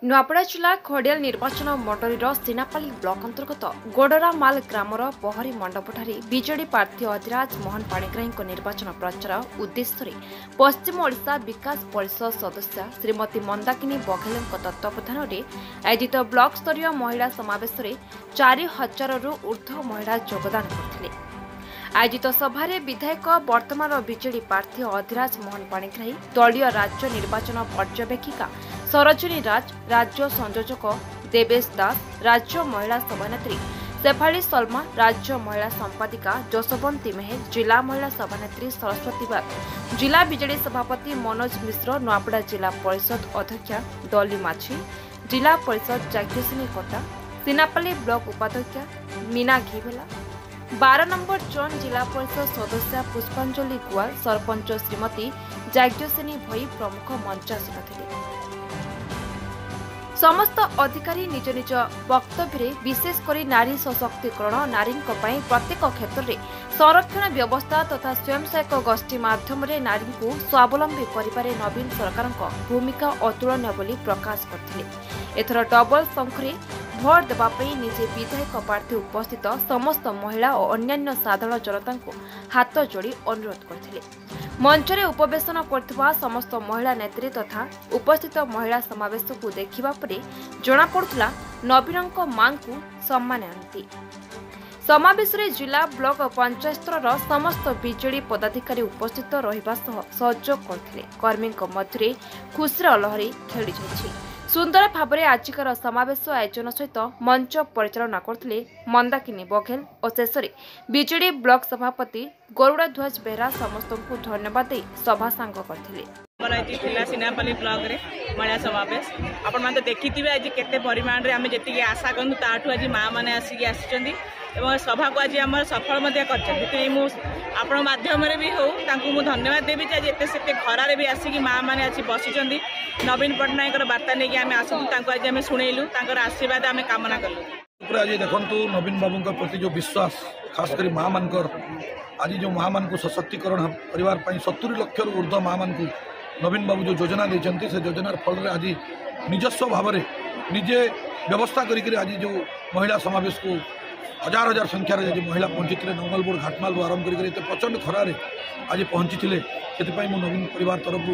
नुआपड़ा जिला खड़ियाल निर्वाचन मंडलीर सीनापाली ब्लॉक अंतर्गत गोडरामाल ग्रामर पहरी मंडपठारे बीजेडी प्रार्थी अधिराज मोहन पाणिग्राही निर्वाचन प्रचार उद्देश्य पश्चिम ओडिशा विकास परिषद सदस्य श्रीमती मंदाकिनी बघेल तत्वावधान में आयोजित ब्लॉक स्तरीय महिला समावेश 4000 रु ऊर्ध्व महिला योगदान करथिले। आयोजित सभारे विधायक वर्तमान बीजेडी प्रार्थी अधिराज मोहन पाणिग्राही, दलीय राज्य निर्वाचन पर्यवेक्षिका सरोजिनी राज, राज्य संयोजक देवेश दास, राज्य महिला सभानेत्री शेफाली शर्मा, राज्य महिला संपादिका जसवंती मेहर, जिला महिला सभानेत्री सरस्वती बाग, जिला बीजेडी सभापति मनोज मिश्र, नुआपड़ा जिला परिषद अध्यक्षा डॉली माझी, जिला परिषद जाग्यसिनी कटा, सीनापाली ब्लॉक उपाध्यक्षा मीना घिवेला, 12 नंबर जोन जिला परिषद सदस्य पुष्पांजलि गुआल, सरपंच श्रीमती जाग्यसिनी भई प्रमुख मंचासीन थे। समस्त अधिकारी निज निज वक्तव्य विशेषकर नारी सशक्तिकरण, नारी प्रत्येक क्षेत्र में संरक्षण व्यवस्था तथा स्वयं सहायक गोष्ठी माध्यम नारी को स्वावलंबी करिबारे नवीन सरकार भूमिका अतुलनीय बोली प्रकाश करथिले। एथर डबल संख्यारे भोट देवाई निजे विधायक प्रार्थी उपस्थित समस्त महिला और अन्यान्य साधारण जनता को हाथ जोड़ी अनुरोध करथिले। मंचरे उपवेशन करथिबा समस्त महिला नेत्री तथा उपस्थित महिला समावेश को देखिबा परे जणा पड़ुतला नवीनक मां को सम्मान आनती। समावेश जिला ब्लॉक पंचायत स्तर समस्त बीजेडी पदाधिकारी उपस्थित रहिबा सहयोग करथिले। कर्मी मध्य खुशीर लहरी खेली जाइछि। सुंदर भाव में आजिकर समावेश आयोजन सहित मंच परिचालना करथिले मंदाकिनी बघेल और शेष बीजेडी ब्लॉक सभापति गरुड़ा ध्वज बेहरा समस्त को धन्यवाद दे सभा सांग करथिले। सीनापाली ब्लॉक रे महिला समावेश आपण माने देखिथिबे आज केते परिमाण रे आमे जेतिके आशा करनु ताठू आज मां माने आसी आछिचंदी एवं सभा को आज आम सफल कर मु आपण माध्यम भी हो मु धन्यवाद देवी आज एत से खरारे भी आसिक माँ मैंने आज बसी नवीन पट्टनायक बार्ता नहीं आम आसू आज आम शुणेलु आशीर्वाद आम कामना कलु। आज देखु नवीन बाबू प्रति जो विश्वास खास कर माँ मान आज जो माँ मान को सशक्तिकरण परिवार 70 लाख ऊर्ध्व माँ मान को नवीन बाबू जो योजना देते से योजनार फल आज निजस्व भाव में निजे व्यवस्था करी आज जो महिला समावेश को हजार हजार संख्यार आज महिला पहुंची नंगलबोर्ड घाटमाल आरंभ कर प्रचंड खरारे आज पहुंची से नवीन परिवार तरफ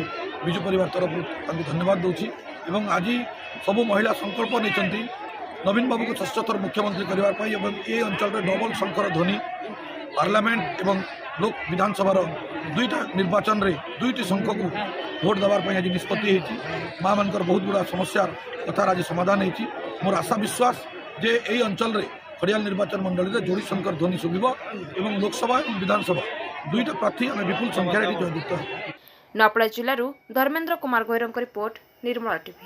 विजु परिवार तरफ धन्यवाद दूसरी एवं आज सबू महिला संकल्प नहीं नवीन बाबू को षष्ठथर मुख्यमंत्री करने ये अंचल डबल शंकर ध्वनि पार्लियामेंट एवं लोक विधानसभा दुईटा निर्वाचन रे दुईटी संख को भोट देवाई आज निष्पत्ति माँ मान बहुत गुड़ा समस्या कथार आज समाधान होती। मोर आशा विश्वास जे यही अंचल खड़ियाल निर्वाचन मंडल में जोड़ी शंकर ध्वनि शुभिब एवं लोकसभा और विधानसभा दुईटा प्रार्थी आम विपुल संख्यार जययुक्त। नुआपड़ा जिलूर धर्मेन्द्र कुमार गोयरंक रिपोर्ट निर्मला टीवी।